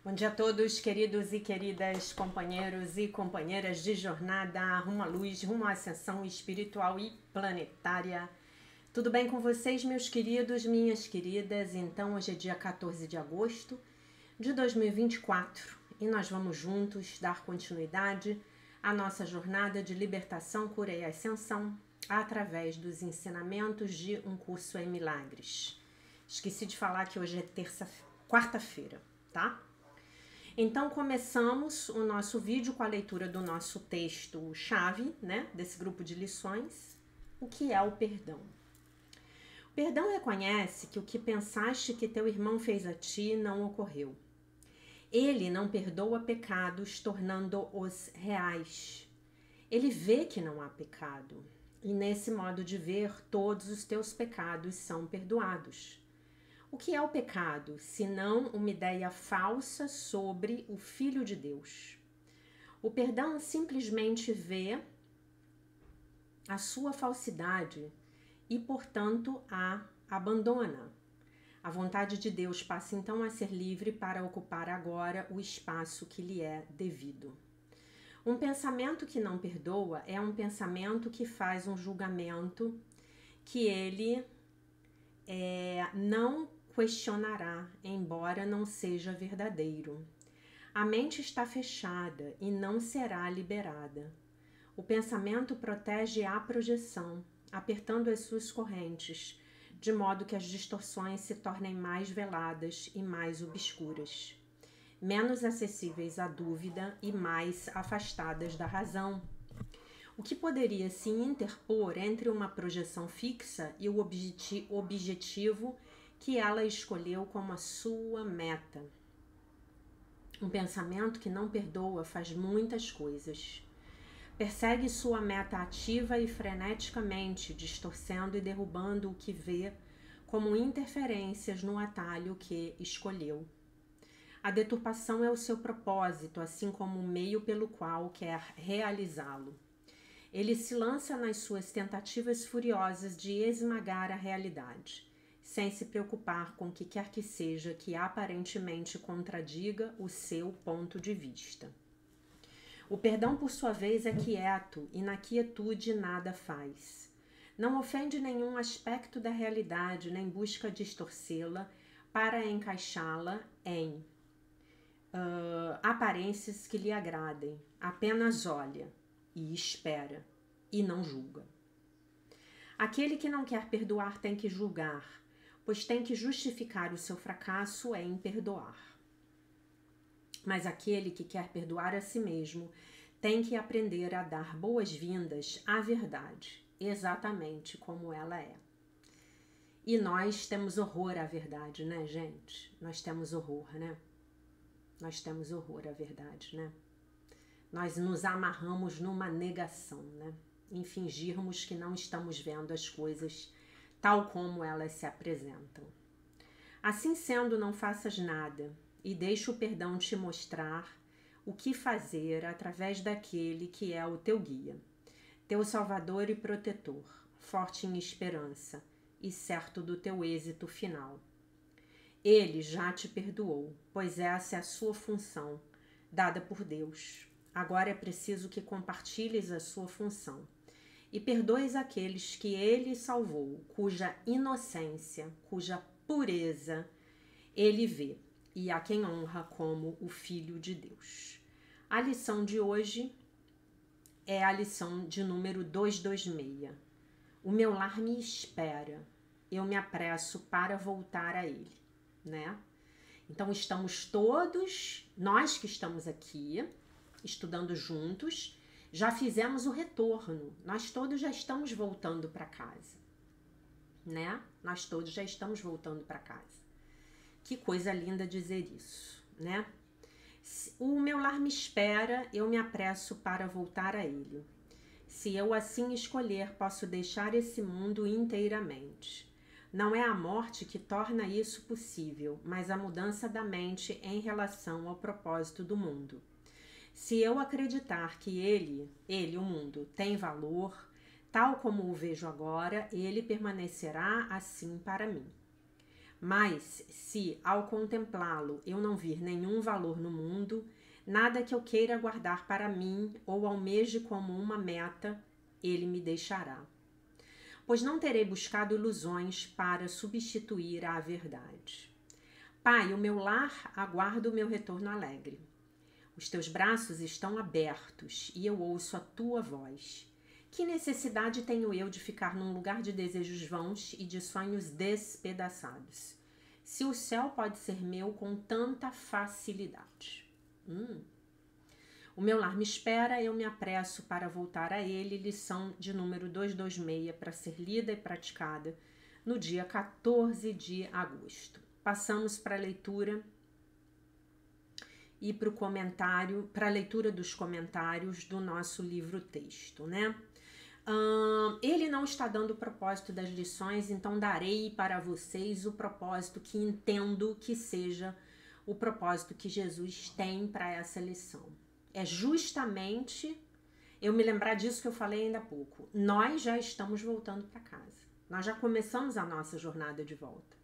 Bom dia a todos, queridos e queridas companheiros e companheiras de jornada rumo à luz, rumo à ascensão espiritual e planetária. Tudo bem com vocês, meus queridos, minhas queridas? Então, hoje é dia 14 de agosto de 2024 e nós vamos juntos dar continuidade à nossa jornada de libertação, cura e ascensão através dos ensinamentos de um curso em milagres. Esqueci de falar que hoje é quarta-feira, tá? Então começamos o nosso vídeo com a leitura do nosso texto-chave, né, desse grupo de lições, o que é o perdão. O perdão reconhece que o que pensaste que teu irmão fez a ti não ocorreu. Ele não perdoa pecados, tornando-os reais. Ele vê que não há pecado, e nesse modo de ver, todos os teus pecados são perdoados. O que é o pecado, senão uma ideia falsa sobre o Filho de Deus? O perdão simplesmente vê a sua falsidade e, portanto, a abandona. A vontade de Deus passa então a ser livre para ocupar agora o espaço que lhe é devido. Um pensamento que não perdoa é um pensamento que faz um julgamento que ele não questionará, embora não seja verdadeiro. A mente está fechada e não será liberada. O pensamento protege a projeção, apertando as suas correntes, de modo que as distorções se tornem mais veladas e mais obscuras, menos acessíveis à dúvida e mais afastadas da razão. O que poderia se interpor entre uma projeção fixa e o objetivo que ela escolheu como a sua meta? Um pensamento que não perdoa faz muitas coisas. Persegue sua meta ativa e freneticamente, distorcendo e derrubando o que vê como interferências no atalho que escolheu. A deturpação é o seu propósito, assim como o meio pelo qual quer realizá-lo. Ele se lança nas suas tentativas furiosas de esmagar a realidade, sem se preocupar com o que quer que seja que aparentemente contradiga o seu ponto de vista. O perdão, por sua vez, é quieto e na quietude nada faz. Não ofende nenhum aspecto da realidade, nem busca distorcê-la para encaixá-la em aparências que lhe agradem. Apenas olha e espera e não julga. Aquele que não quer perdoar tem que julgar, pois tem que justificar o seu fracasso em perdoar. Mas aquele que quer perdoar a si mesmo tem que aprender a dar boas-vindas à verdade, exatamente como ela é. E nós temos horror à verdade, né, gente? Nós temos horror, né? Nós temos horror à verdade, né? Nós nos amarramos numa negação, né? Em fingirmos que não estamos vendo as coisas tal como elas se apresentam. Assim sendo, não faças nada e deixa o perdão te mostrar o que fazer através daquele que é o teu guia, teu salvador e protetor, forte em esperança e certo do teu êxito final. Ele já te perdoou, pois essa é a sua função, dada por Deus. Agora é preciso que compartilhes a sua função e perdoes aqueles que ele salvou, cuja inocência, cuja pureza ele vê, e a quem honra como o Filho de Deus. A lição de hoje é a lição de número 226. O meu lar me espera, eu me apresso para voltar a ele, né? Então estamos todos, nós que estamos aqui, estudando juntos, já fizemos o retorno, nós todos já estamos voltando para casa, né? Nós todos já estamos voltando para casa. Que coisa linda dizer isso, né? O meu lar me espera, eu me apresso para voltar a ele. Se eu assim escolher, posso deixar esse mundo inteiramente. Não é a morte que torna isso possível, mas a mudança da mente em relação ao propósito do mundo. Se eu acreditar que ele, o mundo, tem valor, tal como o vejo agora, ele permanecerá assim para mim. Mas, se ao contemplá-lo eu não vir nenhum valor no mundo, nada que eu queira guardar para mim ou almeje como uma meta, ele me deixará. Pois não terei buscado ilusões para substituir a verdade. Pai, o meu lar aguarda o meu retorno alegre. Os teus braços estão abertos e eu ouço a tua voz. Que necessidade tenho eu de ficar num lugar de desejos vãos e de sonhos despedaçados, se o céu pode ser meu com tanta facilidade? O meu lar me espera, eu me apresso para voltar a ele. Lição de número 226, para ser lida e praticada no dia 14 de agosto. Passamos para a leitura e para o comentário, para a leitura dos comentários do nosso livro-texto, né? Ele não está dando o propósito das lições, então darei para vocês o propósito que entendo que seja o propósito que Jesus tem para essa lição. É justamente eu me lembrar disso que eu falei ainda há pouco. Nós já estamos voltando para casa. Nós já começamos a nossa jornada de volta.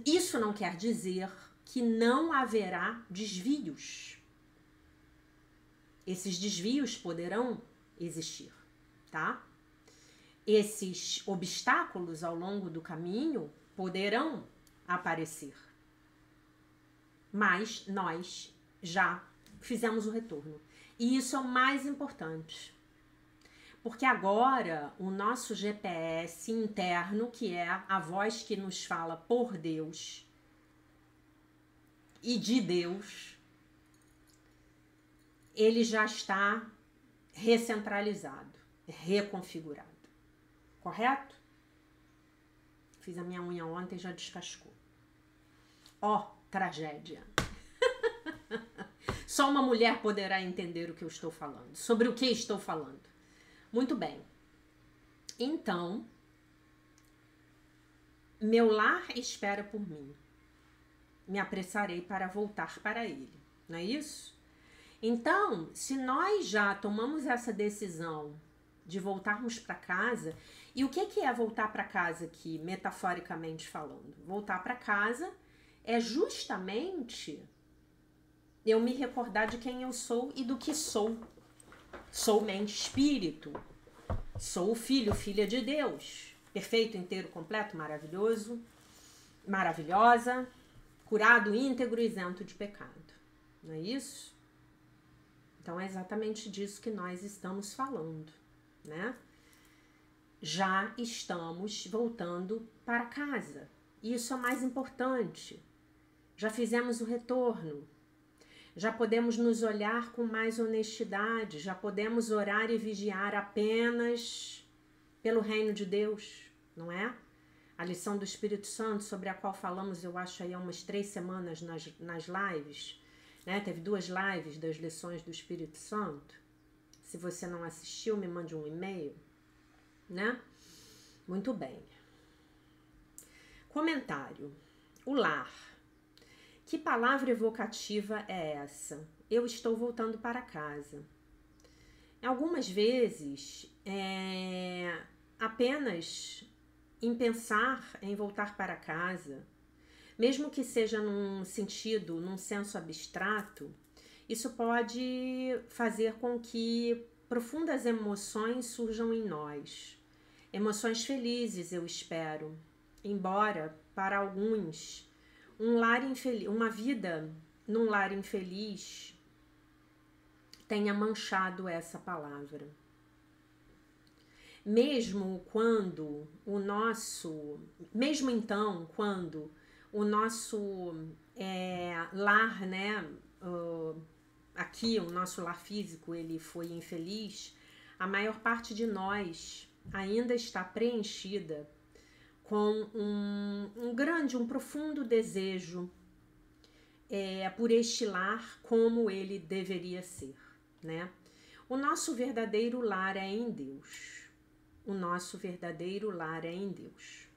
Isso não quer dizer que não haverá desvios. Esses desvios poderão existir, tá? Esses obstáculos ao longo do caminho poderão aparecer. Mas nós já fizemos o retorno. E isso é o mais importante. Porque agora o nosso GPS interno, que é a voz que nos fala por Deus e de Deus, ele já está recentralizado, reconfigurado. Correto? Fiz a minha unha ontem e já descascou. Ó, tragédia. Só uma mulher poderá entender o que eu estou falando. Sobre o que estou falando. Muito bem. Então, meu lar espera por mim. Me apressarei para voltar para ele. Não é isso? Então, se nós já tomamos essa decisão de voltarmos para casa, e o que é voltar para casa aqui, metaforicamente falando? Voltar para casa é justamente eu me recordar de quem eu sou e do que sou. Sou mente, espírito. Sou o filho, filha de Deus. Perfeito, inteiro, completo, maravilhoso, maravilhosa, curado, íntegro, isento de pecado. Não é isso? Então é exatamente disso que nós estamos falando, né? Já estamos voltando para casa. Isso é o mais importante. Já fizemos o retorno. Já podemos nos olhar com mais honestidade. Já podemos orar e vigiar apenas pelo reino de Deus, não é? A lição do Espírito Santo, sobre a qual falamos, eu acho, aí há umas 3 semanas nas lives, né? Teve 2 lives das lições do Espírito Santo. Se você não assistiu, me mande um e-mail, né? Muito bem. Comentário. O lar. Que palavra evocativa é essa? Eu estou voltando para casa. Algumas vezes, apenas em pensar em voltar para casa, mesmo que seja num sentido, num senso abstrato, isso pode fazer com que profundas emoções surjam em nós. Emoções felizes, eu espero. Embora, para alguns, uma vida num lar infeliz tenha manchado essa palavra. Mesmo quando o nosso lar, né, aqui o nosso lar físico, ele foi infeliz, a maior parte de nós ainda está preenchida com um profundo desejo por este lar como ele deveria ser, né? O nosso verdadeiro lar é em Deus. O nosso verdadeiro lar é em Deus.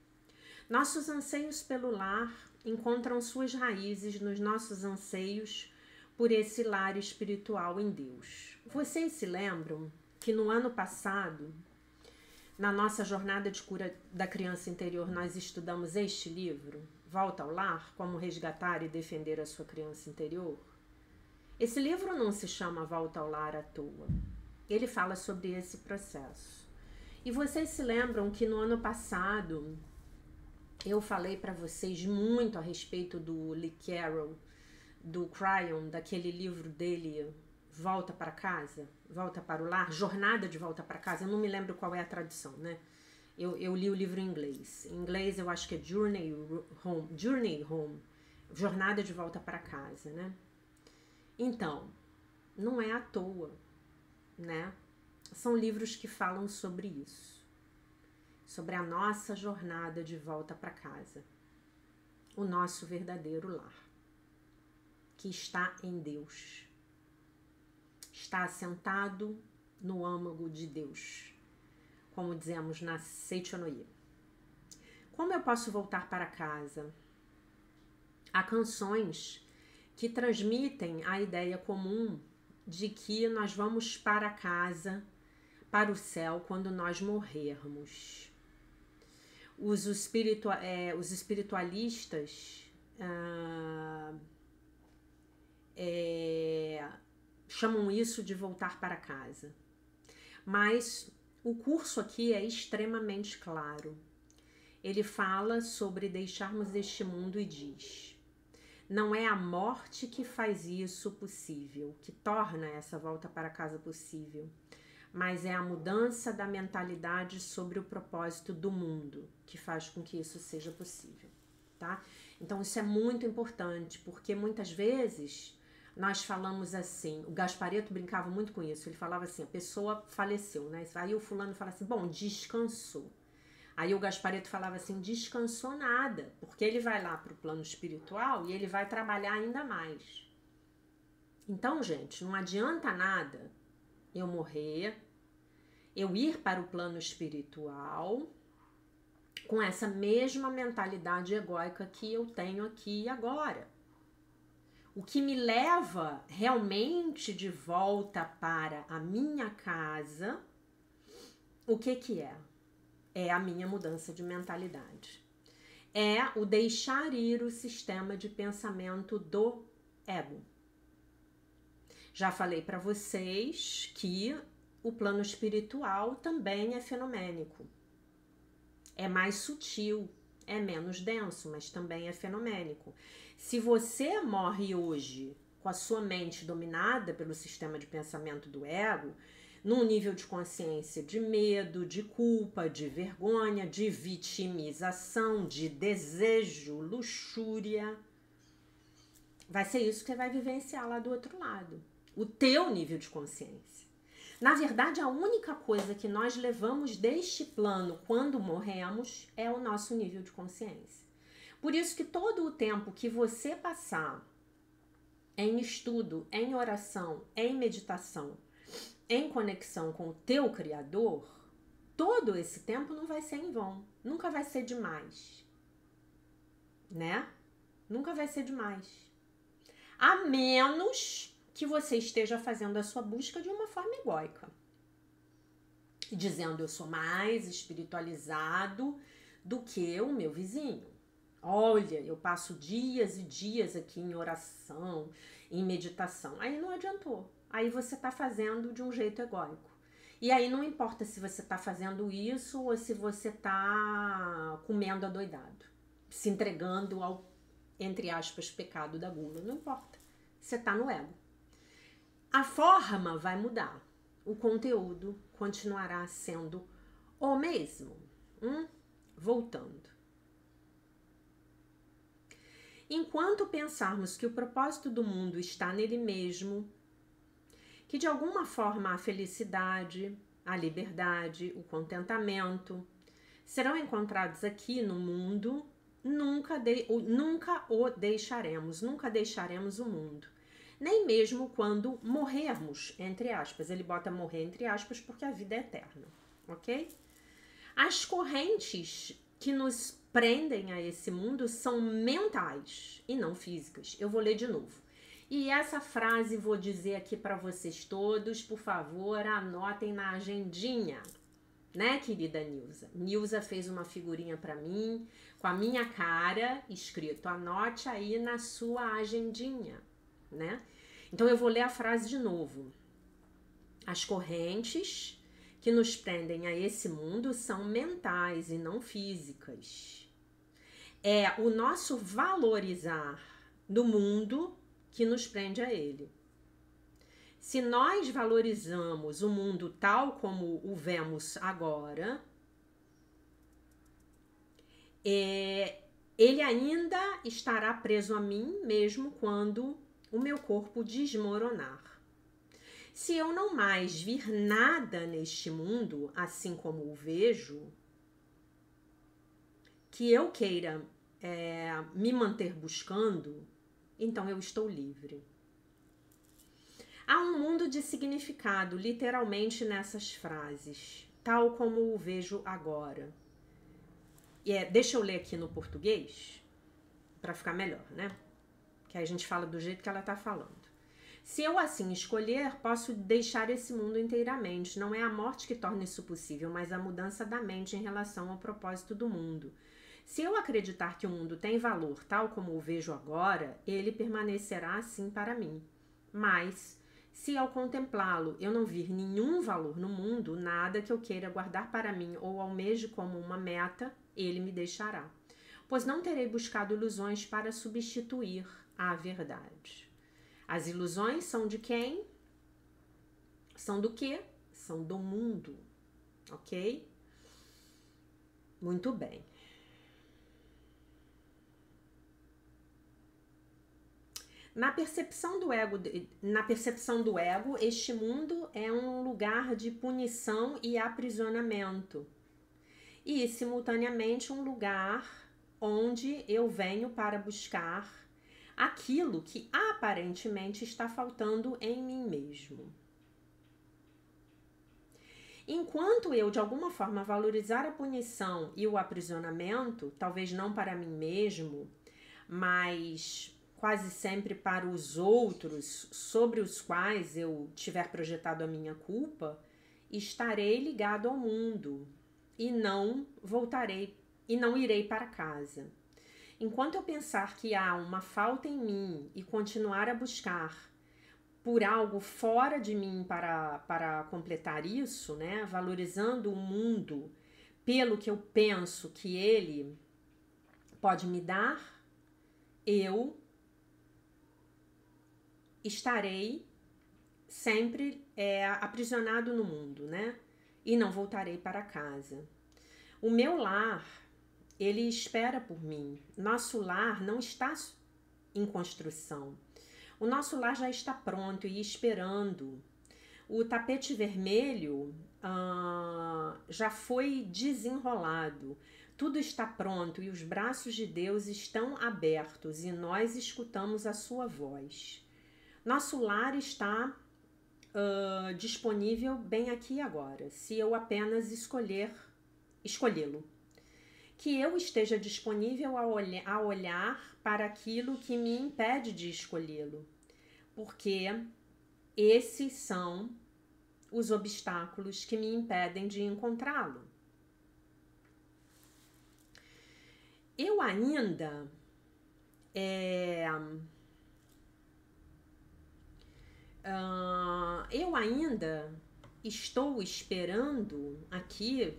Nossos anseios pelo lar encontram suas raízes nos nossos anseios por esse lar espiritual em Deus. Vocês se lembram que no ano passado Na nossa jornada de cura da criança interior, nós estudamos este livro, Volta ao Lar, como resgatar e defender a sua criança interior. Esse livro não se chama Volta ao Lar à toa. Ele fala sobre esse processo. E vocês se lembram que no ano passado eu falei para vocês muito a respeito do Lee Carroll, do Cryon, daquele livro dele, Volta para Casa, Volta para o Lar, Jornada de Volta para Casa. Eu não me lembro qual é a tradução, né? Eu li o livro em inglês. Em inglês eu acho que é Journey Home, Jornada de Volta para Casa, né? Então, não é à toa, né? São livros que falam sobre isso, sobre a nossa jornada de volta para casa, o nosso verdadeiro lar, que está em Deus, está assentado no âmago de Deus, como dizemos na Seichonoye. Como eu posso voltar para casa? Há canções que transmitem a ideia comum de que nós vamos para casa, para o céu, quando nós morrermos. Os espiritualistas chamam isso de voltar para casa. Mas o curso aqui é extremamente claro. Ele fala sobre deixarmos este mundo e diz: não é a morte que faz isso possível, que torna essa volta para casa possível, mas é a mudança da mentalidade sobre o propósito do mundo que faz com que isso seja possível, tá? Então isso é muito importante, porque muitas vezes nós falamos assim, o Gasparetto brincava muito com isso, ele falava assim, a pessoa faleceu, né? Aí o fulano fala assim, bom, descansou. Aí o Gasparetto falava assim, descansou nada, porque ele vai lá para o plano espiritual e ele vai trabalhar ainda mais. Então, gente, não adianta nada eu morrer, eu ir para o plano espiritual com essa mesma mentalidade egóica que eu tenho aqui e agora. O que me leva realmente de volta para a minha casa, o que é? É a minha mudança de mentalidade. É o deixar ir o sistema de pensamento do ego. Já falei para vocês que o plano espiritual também é fenomênico. É mais sutil, é menos denso, mas também é fenomênico. Se você morre hoje com a sua mente dominada pelo sistema de pensamento do ego, num nível de consciência de medo, de culpa, de vergonha, de vitimização, de desejo, luxúria, vai ser isso que você vai vivenciar lá do outro lado. O teu nível de consciência. Na verdade, a única coisa que nós levamos deste plano quando morremos é o nosso nível de consciência. Por isso que todo o tempo que você passar em estudo, em oração, em meditação, em conexão com o teu Criador, todo esse tempo não vai ser em vão, nunca vai ser demais, né? Nunca vai ser demais. A menos que você esteja fazendo a sua busca de uma forma egóica. Dizendo, eu sou mais espiritualizado do que o meu vizinho. Olha, eu passo dias e dias aqui em oração, em meditação. Aí não adiantou. Aí você está fazendo de um jeito egóico. E aí não importa se você está fazendo isso ou se você está comendo adoidado. Se entregando ao, entre aspas, pecado da gula. Não importa. Você está no ego. A forma vai mudar. O conteúdo continuará sendo o mesmo. Voltando. Enquanto pensarmos que o propósito do mundo está nele mesmo, que de alguma forma a felicidade, a liberdade, o contentamento serão encontrados aqui no mundo, nunca o deixaremos, nunca deixaremos o mundo. Nem mesmo quando morrermos, entre aspas. Ele bota morrer entre aspas porque a vida é eterna, ok? As correntes que nos prendem a esse mundo são mentais e não físicas. Eu vou ler de novo. E essa frase vou dizer aqui para vocês todos, por favor, anotem na agendinha. né, querida Nilza? Nilza fez uma figurinha para mim, com a minha cara, escrito, anote aí na sua agendinha, né? Então eu vou ler a frase de novo. As correntes que nos prendem a esse mundo são mentais e não físicas. É o nosso valorizar do mundo que nos prende a ele. Se nós valorizamos o mundo tal como o vemos agora, ele ainda estará preso a mim mesmo quando o meu corpo desmoronar. Se eu não mais vir nada neste mundo, assim como o vejo, que eu queira me manter buscando, então eu estou livre. Há um mundo de significado, literalmente, nessas frases, tal como o vejo agora. Deixa eu ler aqui no português, para ficar melhor, né? Que aí a gente fala do jeito que ela está falando. Se eu assim escolher, posso deixar esse mundo inteiramente. Não é a morte que torna isso possível, mas a mudança da mente em relação ao propósito do mundo. Se eu acreditar que o mundo tem valor, tal como o vejo agora, ele permanecerá assim para mim. Mas, se ao contemplá-lo eu não vir nenhum valor no mundo, nada que eu queira guardar para mim ou almeje como uma meta, ele me deixará. Pois não terei buscado ilusões para substituir a verdade. As ilusões são de quem? São do quê? São do mundo, ok? Muito bem. Na percepção do ego, este mundo é um lugar de punição e aprisionamento. E, simultaneamente, um lugar onde eu venho para buscar aquilo que aparentemente está faltando em mim mesmo. Enquanto eu, de alguma forma, valorizar a punição e o aprisionamento, talvez não para mim mesmo, mas quase sempre para os outros sobre os quais eu tiver projetado a minha culpa, estarei ligado ao mundo e não voltarei e não irei para casa. Enquanto eu pensar que há uma falta em mim e continuar a buscar por algo fora de mim para completar isso, né? Valorizando o mundo pelo que eu penso que ele pode me dar, eu estarei sempre aprisionado no mundo, né? E não voltarei para casa. O meu lar, ele espera por mim. Nosso lar não está em construção. O nosso lar já está pronto e esperando. O tapete vermelho já foi desenrolado. Tudo está pronto e os braços de Deus estão abertos e nós escutamos a sua voz. Nosso lar está disponível bem aqui e agora, se eu apenas escolhê-lo. Que eu esteja disponível a olhar para aquilo que me impede de escolhê-lo, porque esses são os obstáculos que me impedem de encontrá-lo. Eu ainda estou esperando aqui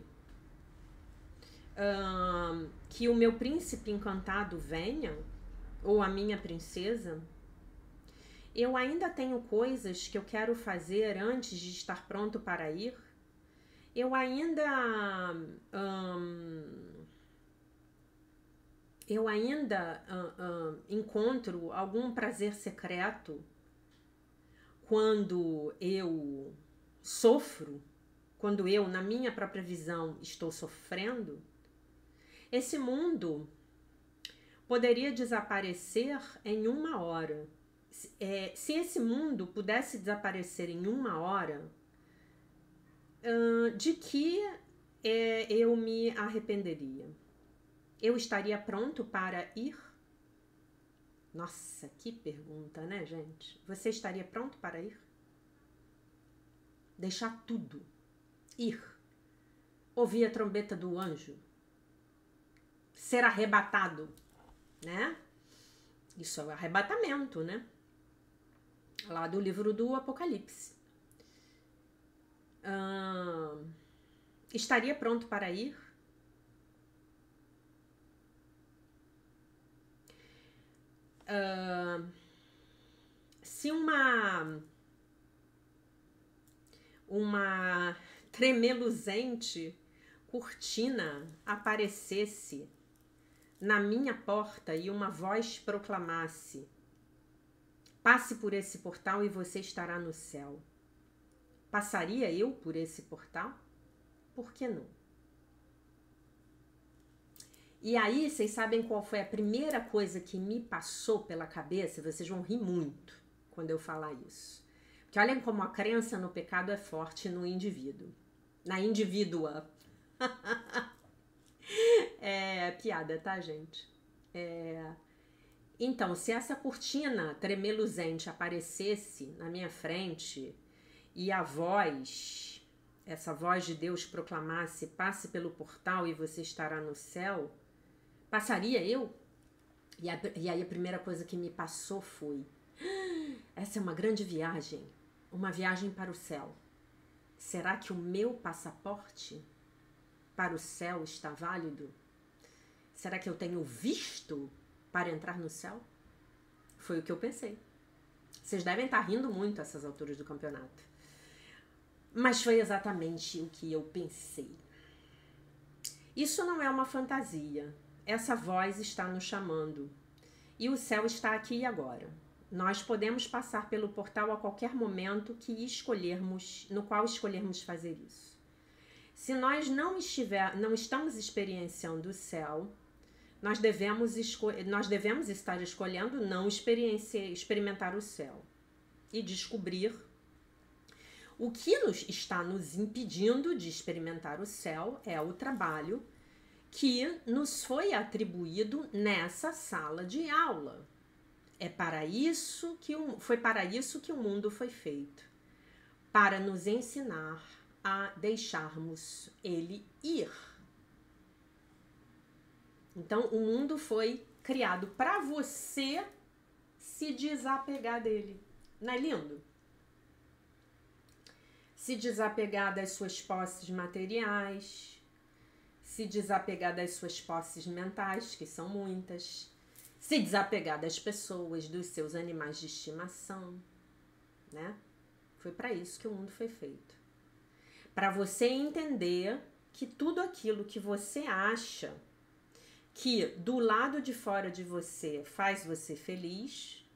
que o meu príncipe encantado venha, ou a minha princesa. Eu ainda tenho coisas que eu quero fazer antes de estar pronto para ir. Eu ainda encontro algum prazer secreto quando eu sofro, quando eu, na minha própria visão, estou sofrendo. Esse mundo poderia desaparecer em 1 hora. Se esse mundo pudesse desaparecer em 1 hora, de que eu me arrependeria? Eu estaria pronto para ir? Nossa, que pergunta, né, gente? Você estaria pronto para ir? Deixar tudo. Ir. ouvir a trombeta do anjo, ser arrebatado, né? Isso é o arrebatamento, né? Lá do livro do Apocalipse. Estaria pronto para ir? Se uma tremeluzente cortina aparecesse na minha porta e uma voz proclamasse: passe por esse portal e você estará no céu. Passaria eu por esse portal? Por que não? E aí, vocês sabem qual foi a primeira coisa que me passou pela cabeça? Vocês vão rir muito quando eu falar isso. Porque olhem como a crença no pecado é forte no indivíduo. Na indivídua. É piada, tá, gente? Então, se essa cortina tremeluzente aparecesse na minha frente e a voz, essa voz de Deus proclamasse: passe pelo portal e você estará no céu, passaria eu? E aí a primeira coisa que me passou foi: essa é uma grande viagem, uma viagem para o céu. Será que o meu passaporte para o céu está válido? Será que eu tenho visto para entrar no céu? Foi o que eu pensei. Vocês devem estar rindo muito a essas alturas do campeonato. Mas foi exatamente o que eu pensei. Isso não é uma fantasia. Essa voz está nos chamando. E o céu está aqui e agora. Nós podemos passar pelo portal a qualquer momento que escolhermos, no qual escolhermos fazer isso. Se nós não estamos experienciando o céu, nós devemos estar escolhendo não experimentar o céu e descobrir o que está nos impedindo de experimentar o céu é o trabalho que nos foi atribuído nessa sala de aula. Foi para isso que o mundo foi feito, para nos ensinar a deixarmos ele ir. Então, o mundo foi criado para você se desapegar dele. Não é lindo? Se desapegar das suas posses materiais, se desapegar das suas posses mentais, que são muitas, se desapegar das pessoas, dos seus animais de estimação, né? Foi para isso que o mundo foi feito. Para você entender que tudo aquilo que você acha que do lado de fora de você faz você feliz,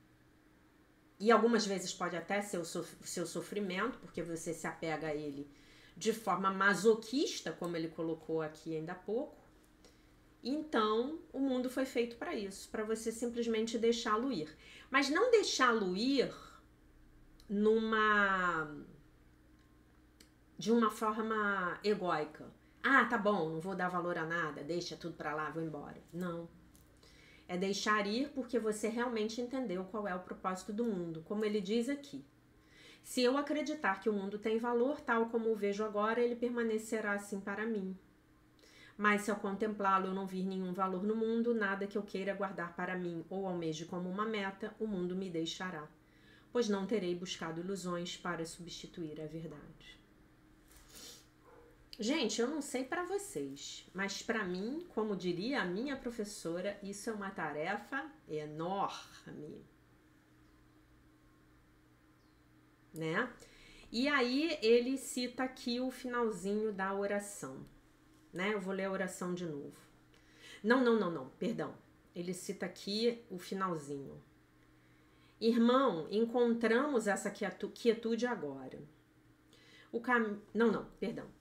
e algumas vezes pode até ser o seu sofrimento, porque você se apega a ele de forma masoquista, como ele colocou aqui ainda há pouco. Então, o mundo foi feito para isso, para você simplesmente deixá-lo ir. Mas não deixá-lo ir de uma forma egóica. Ah, tá bom, não vou dar valor a nada, deixa tudo para lá, vou embora. Não. É deixar ir porque você realmente entendeu qual é o propósito do mundo, como ele diz aqui. Se eu acreditar que o mundo tem valor, tal como o vejo agora, ele permanecerá assim para mim. Mas se ao contemplá-lo eu não vir nenhum valor no mundo, nada que eu queira guardar para mim ou almeje como uma meta, o mundo me deixará, pois não terei buscado ilusões para substituir a verdade. Gente, eu não sei para vocês, mas para mim, como diria a minha professora, isso é uma tarefa enorme, né? E aí ele cita aqui o finalzinho da oração, né? Eu vou ler a oração de novo. Não, perdão. Ele cita aqui o finalzinho. Irmão, encontramos essa quietude agora. Perdão.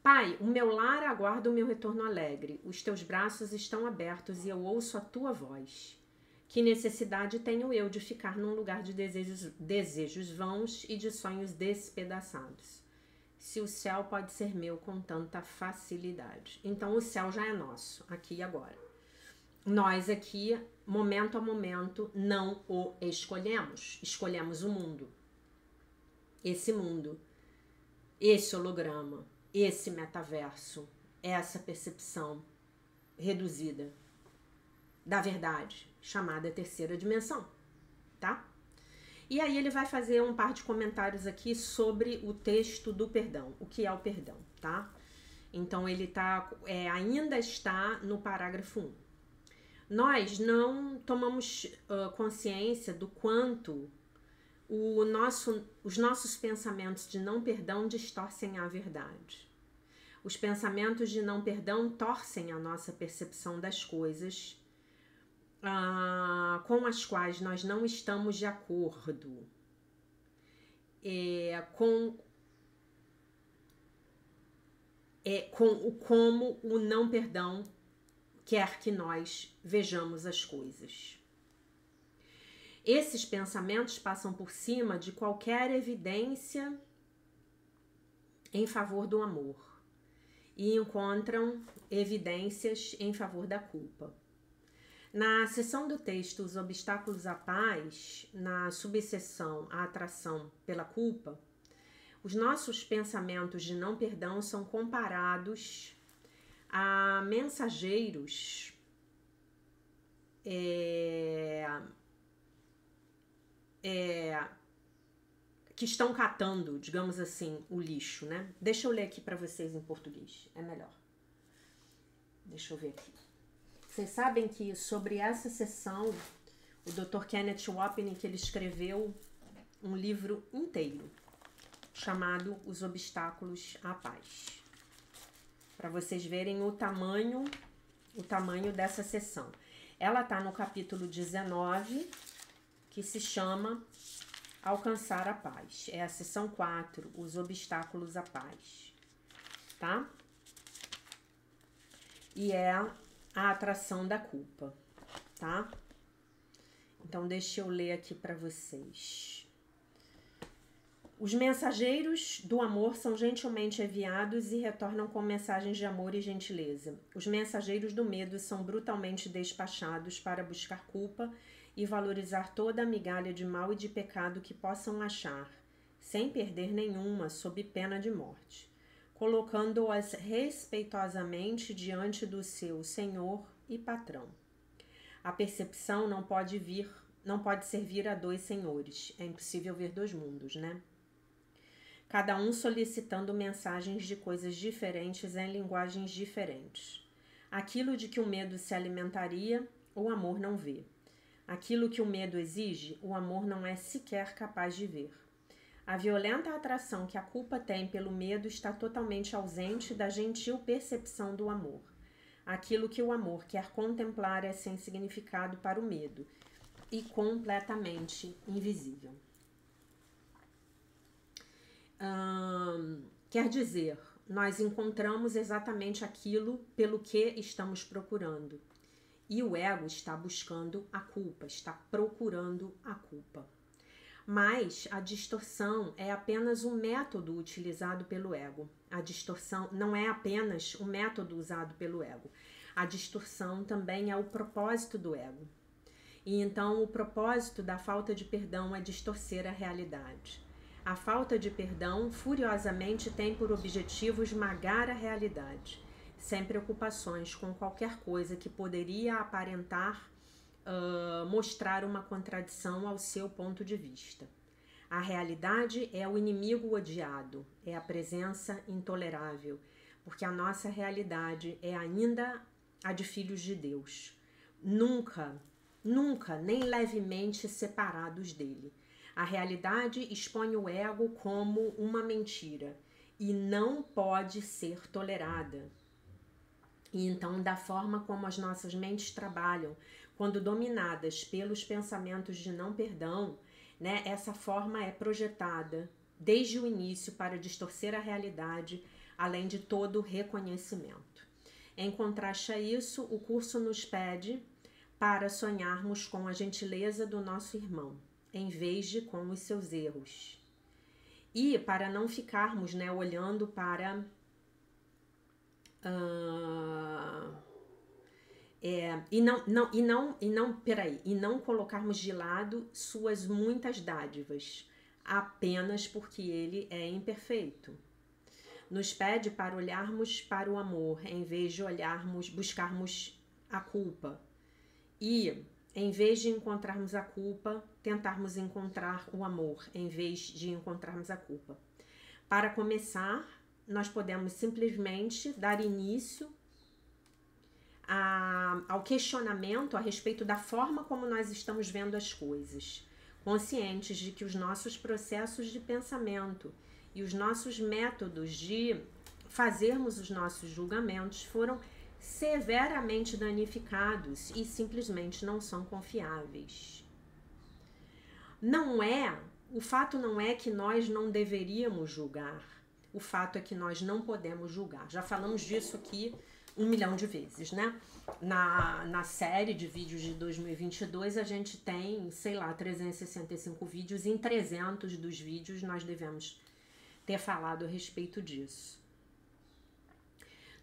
Pai, o meu lar aguarda o meu retorno alegre. Os teus braços estão abertos e eu ouço a tua voz. Que necessidade tenho eu de ficar num lugar de desejos vãos e de sonhos despedaçados? Se o céu pode ser meu com tanta facilidade. Então o céu já é nosso, aqui e agora. Nós aqui, momento a momento, não o escolhemos. Escolhemos o mundo. Esse mundo. Esse holograma. esse metaverso, essa percepção reduzida da verdade, chamada terceira dimensão, tá? E aí ele vai fazer um par de comentários aqui sobre o texto do perdão, o que é o perdão, tá? Então ele ainda está no parágrafo 1. Nós não tomamos consciência do quanto os nossos pensamentos de não perdão distorcem a verdade. Os pensamentos de não perdão torcem a nossa percepção das coisas com as quais nós não estamos de acordo, como o não perdão quer que nós vejamos as coisas. Esses pensamentos passam por cima de qualquer evidência em favor do amor e encontram evidências em favor da culpa. Na seção do texto Os Obstáculos à Paz, na subseção A Atração pela Culpa, os nossos pensamentos de não perdão são comparados a mensageiros que estão catando, digamos assim, o lixo, né? Deixa eu ler aqui para vocês em português, é melhor. Deixa eu ver aqui. Vocês sabem que sobre essa sessão, o Dr. Kenneth Wapnick, ele escreveu um livro inteiro chamado Os Obstáculos à Paz. Para vocês verem o tamanho dessa sessão. Ela está no capítulo 19, que se chama Alcançar a Paz. É a sessão 4, Os Obstáculos à Paz. Tá? E é a atração da culpa, tá? Então, deixa eu ler aqui para vocês. Os mensageiros do amor são gentilmente enviados e retornam com mensagens de amor e gentileza. Os mensageiros do medo são brutalmente despachados para buscar culpa e valorizar toda a migalha de mal e de pecado que possam achar, sem perder nenhuma, sob pena de morte, colocando-as respeitosamente diante do seu senhor e patrão. A percepção não pode servir a dois senhores. É impossível ver dois mundos, né? Cada um solicitando mensagens de coisas diferentes em linguagens diferentes. Aquilo de que o medo se alimentaria, o amor não vê. Aquilo que o medo exige, o amor não é sequer capaz de ver. A violenta atração que a culpa tem pelo medo está totalmente ausente da gentil percepção do amor. Aquilo que o amor quer contemplar é sem significado para o medo e completamente invisível. Quer dizer, nós encontramos exatamente aquilo pelo que estamos procurando. E o ego está buscando a culpa, está procurando a culpa. Mas a distorção é apenas um método utilizado pelo ego. A distorção não é apenas o método usado pelo ego. A distorção também é o propósito do ego. E então o propósito da falta de perdão é distorcer a realidade. A falta de perdão, furiosamente, tem por objetivo esmagar a realidade, sem preocupações com qualquer coisa que poderia aparentar mostrar uma contradição ao seu ponto de vista. A realidade é o inimigo odiado, é a presença intolerável, porque a nossa realidade é ainda a de filhos de Deus, nunca, nem levemente separados dele. A realidade expõe o ego como uma mentira e não pode ser tolerada. E então, da forma como as nossas mentes trabalham, quando dominadas pelos pensamentos de não perdão, né, essa forma é projetada desde o início para distorcer a realidade, além de todo o reconhecimento. Em contraste a isso, o curso nos pede para sonharmos com a gentileza do nosso irmão, em vez de com os seus erros. E para não ficarmos, né, olhando para e não colocarmos de lado suas muitas dádivas, apenas porque ele é imperfeito. nos pede para olharmos para o amor, em vez de buscarmos a culpa. E, em vez de encontrarmos a culpa, tentarmos encontrar o amor, em vez de encontrarmos a culpa. Para começar, nós podemos simplesmente dar início ao questionamento a respeito da forma como nós estamos vendo as coisas, conscientes de que os nossos processos de pensamento e os nossos métodos de fazermos os nossos julgamentos foram severamente danificados e simplesmente não são confiáveis. O fato não é que nós não deveríamos julgar, o fato é que nós não podemos julgar. Já falamos disso aqui 1 milhão de vezes, né? Na série de vídeos de 2022, a gente tem, 365 vídeos, e em 300 dos vídeos nós devemos ter falado a respeito disso.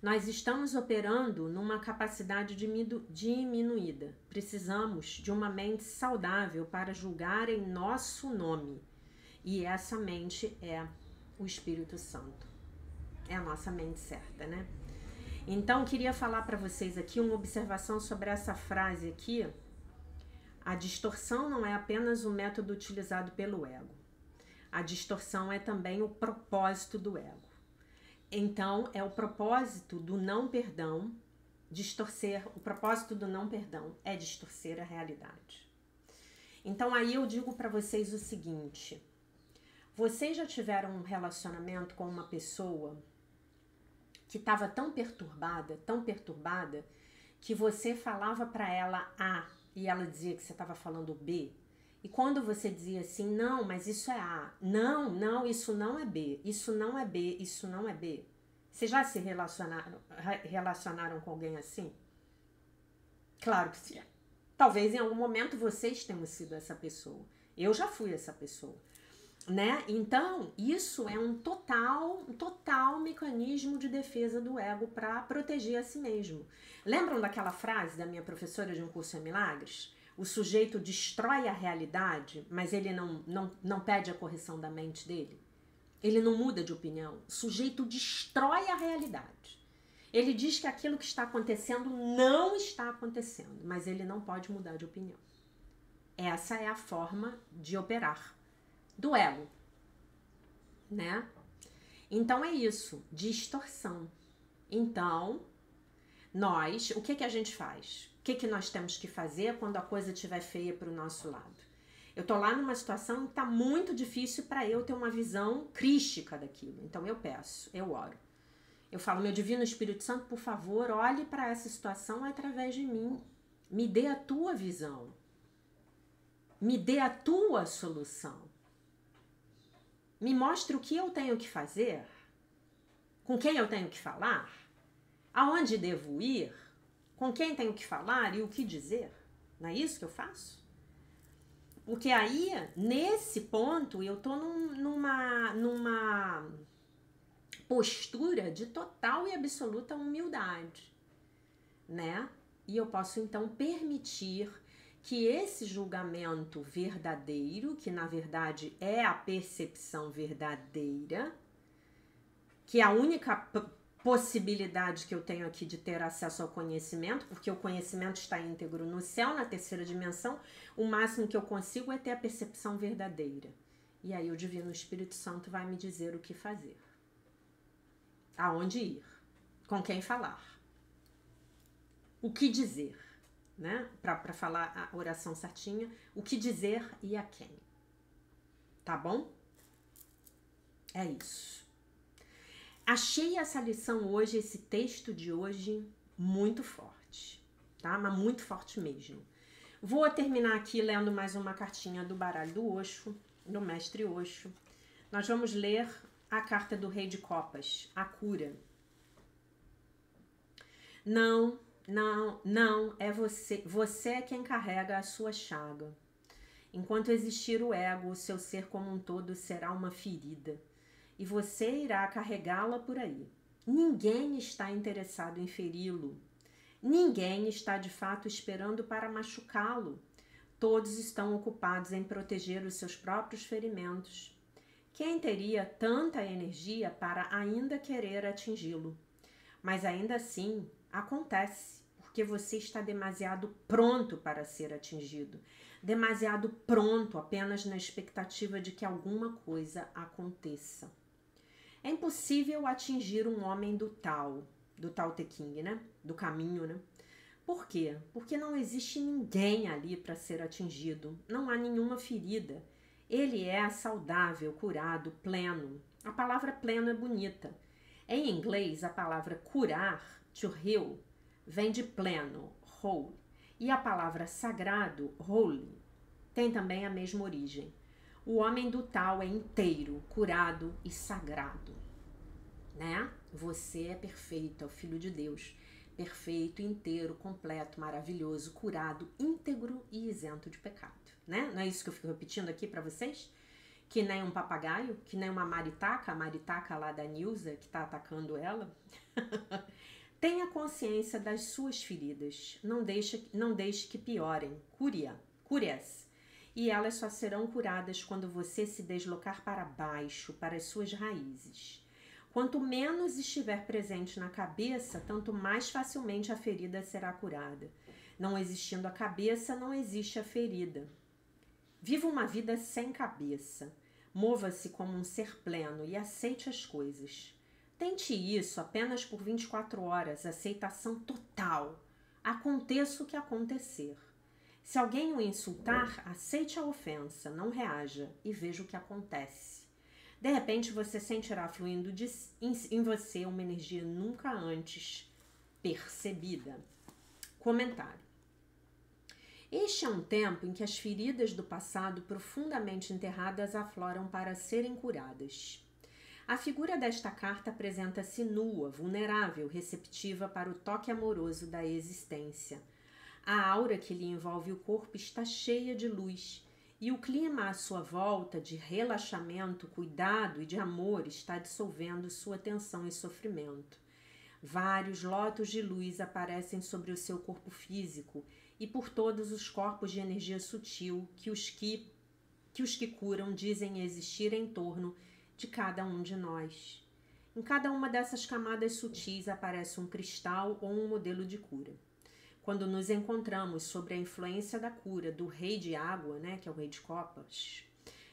Nós estamos operando numa capacidade diminuída. Precisamos de uma mente saudável para julgar em nosso nome. E essa mente é o Espírito Santo. É a nossa mente certa, né? Então, queria falar para vocês aqui uma observação sobre essa frase aqui. A distorção não é apenas o método utilizado pelo ego. A distorção é também o propósito do ego. Então, é o propósito do não perdão, o propósito do não perdão é distorcer a realidade. Então, aí eu digo para vocês o seguinte: vocês já tiveram um relacionamento com uma pessoa que estava tão perturbada, que você falava para ela A e ela dizia que você estava falando B? E quando você dizia assim, não, mas isso é A, não, isso não é B, isso não é B, isso não é B. Vocês já se relacionaram com alguém assim? Claro que sim. Talvez em algum momento vocês tenham sido essa pessoa. Eu já fui essa pessoa, né? Então, isso é um total mecanismo de defesa do ego para proteger a si mesmo. Lembram daquela frase da minha professora de Um Curso em Milagres? O sujeito destrói a realidade, mas ele não pede a correção da mente dele. Ele não muda de opinião. O sujeito destrói a realidade. Ele diz que aquilo que está acontecendo não está acontecendo, mas ele não pode mudar de opinião. Essa é a forma de operar do ego, né? Então é isso, distorção. Então, o que a gente faz? O que nós temos que fazer quando a coisa estiver feia para o nosso lado? Eu tô lá numa situação que tá muito difícil para eu ter uma visão crística daquilo. Então eu peço, eu oro. Eu falo, meu Divino Espírito Santo, por favor, olhe para essa situação através de mim. Me dê a tua visão. Me dê a tua solução. Me mostre o que eu tenho que fazer, com quem eu tenho que falar, aonde devo ir, com quem tenho que falar e o que dizer. Não é isso que eu faço? Porque aí, nesse ponto, eu tô numa postura de total e absoluta humildade, né? E eu posso, então, permitir que esse julgamento verdadeiro, que na verdade é a percepção verdadeira, que é a única possibilidade que eu tenho aqui de ter acesso ao conhecimento, porque o conhecimento está íntegro no céu, na terceira dimensão, o máximo que eu consigo é ter a percepção verdadeira. E aí o Divino Espírito Santo vai me dizer o que fazer, aonde ir, com quem falar, o que dizer, né? Para falar a oração certinha, o que dizer e a quem. Tá bom? É isso. Achei essa lição hoje, esse texto de hoje, muito forte, tá? Mas muito forte mesmo. Vou terminar aqui lendo mais uma cartinha do baralho do Osho, do Mestre Osho. Nós vamos ler a carta do Rei de Copas, a cura. Não, é você. Você é quem carrega a sua chaga. Enquanto existir o ego, o seu ser como um todo será uma ferida. E você irá carregá-la por aí. Ninguém está interessado em feri-lo. Ninguém está de fato esperando para machucá-lo. Todos estão ocupados em proteger os seus próprios ferimentos. Quem teria tanta energia para ainda querer atingi-lo? Mas ainda assim, acontece, porque você está demasiado pronto para ser atingido, demasiado pronto apenas na expectativa de que alguma coisa aconteça. É impossível atingir um homem do Tao Te Ching, né? Do caminho, né? Por quê? Porque não existe ninguém ali para ser atingido, não há nenhuma ferida. Ele é saudável, curado, pleno. A palavra pleno é bonita. Em inglês, a palavra curar, to heal, vem de pleno, whole. E a palavra sagrado, holy, tem também a mesma origem. O homem do Tao é inteiro, curado e sagrado, né? Você é perfeito, é o Filho de Deus. Perfeito, inteiro, completo, maravilhoso, curado, íntegro e isento de pecado, né? Não é isso que eu fico repetindo aqui para vocês? Que nem um papagaio, que nem uma maritaca, a maritaca lá da Nilza que tá atacando ela. Tenha consciência das suas feridas, não deixe que piorem, cure-as. E elas só serão curadas quando você se deslocar para baixo, para as suas raízes. Quanto menos estiver presente na cabeça, tanto mais facilmente a ferida será curada. Não existindo a cabeça, não existe a ferida. Viva uma vida sem cabeça. Mova-se como um ser pleno e aceite as coisas. Tente isso apenas por 24 horas, aceitação total. Aconteça o que acontecer. Se alguém o insultar, aceite a ofensa, não reaja e veja o que acontece. De repente você sentirá fluindo em você uma energia nunca antes percebida. Comentário. Este é um tempo em que as feridas do passado profundamente enterradas afloram para serem curadas. A figura desta carta apresenta-se nua, vulnerável, receptiva para o toque amoroso da existência. A aura que lhe envolve o corpo está cheia de luz, e o clima à sua volta de relaxamento, cuidado e de amor está dissolvendo sua tensão e sofrimento. Vários lotos de luz aparecem sobre o seu corpo físico e por todos os corpos de energia sutil que os que curam dizem existir em torno de cada um de nós. Em cada uma dessas camadas sutis aparece um cristal ou um modelo de cura. Quando nos encontramos sob a influência da cura do Rei de Água, né, que é o Rei de Copas,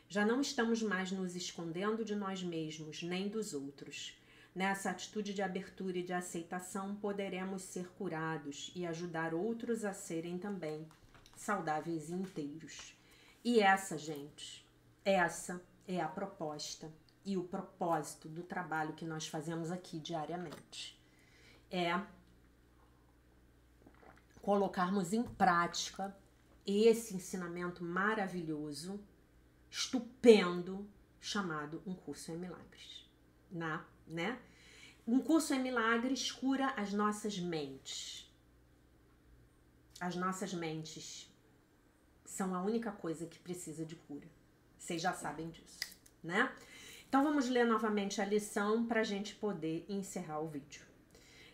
já não estamos mais nos escondendo de nós mesmos, nem dos outros. Nessa atitude de abertura e de aceitação, poderemos ser curados e ajudar outros a serem também saudáveis e inteiros. E essa, gente, essa é a proposta e o propósito do trabalho que nós fazemos aqui diariamente. É colocarmos em prática esse ensinamento maravilhoso, estupendo, chamado Um Curso em Milagres. Né? Um Curso em Milagres cura as nossas mentes. As nossas mentes são a única coisa que precisa de cura. Vocês já sabem disso, né? Então vamos ler novamente a lição para a gente poder encerrar o vídeo.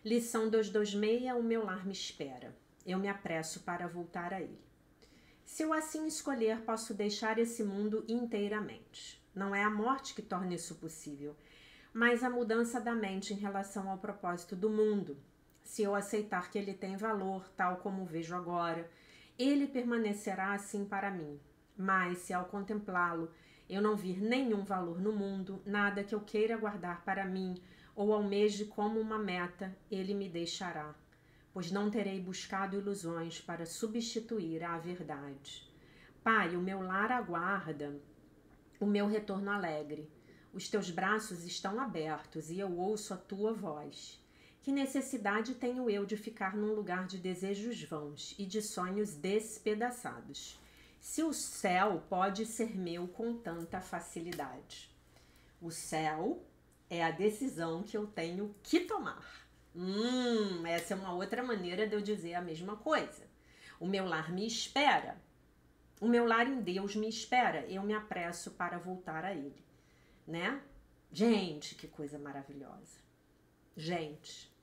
Lição 226, o meu lar me espera. Eu me apresso para voltar a ele. Se eu assim escolher, posso deixar esse mundo inteiramente. Não é a morte que torna isso possível, mas a mudança da mente em relação ao propósito do mundo. Se eu aceitar que ele tem valor, tal como o vejo agora, ele permanecerá assim para mim. Mas se ao contemplá-lo, eu não vir nenhum valor no mundo, nada que eu queira guardar para mim ou almeje como uma meta, ele me deixará, pois não terei buscado ilusões para substituir a verdade. Pai, o meu lar aguarda o meu retorno alegre. Os teus braços estão abertos e eu ouço a tua voz. Que necessidade tenho eu de ficar num lugar de desejos vãos e de sonhos despedaçados, se o céu pode ser meu com tanta facilidade? O céu é a decisão que eu tenho que tomar. Essa é uma outra maneira de eu dizer a mesma coisa. O meu lar me espera. O meu lar em Deus me espera. Eu me apresso para voltar a Ele, né? Gente, que coisa maravilhosa. Gente,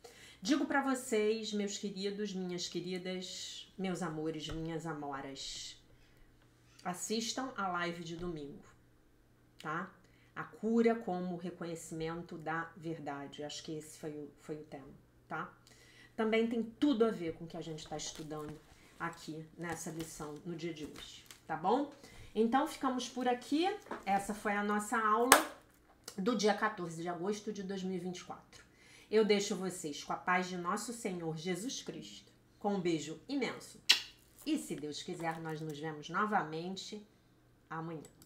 digo para vocês, meus queridos, minhas queridas, meus amores, minhas amoras, assistam a live de domingo, tá? A cura como reconhecimento da verdade. Acho que esse foi o tema, tá? Também tem tudo a ver com o que a gente está estudando aqui nessa lição no dia de hoje, tá bom? Então, ficamos por aqui. Essa foi a nossa aula do dia 14 de agosto de 2024. Eu deixo vocês com a paz de nosso Senhor Jesus Cristo, com um beijo imenso. E se Deus quiser, nós nos vemos novamente amanhã.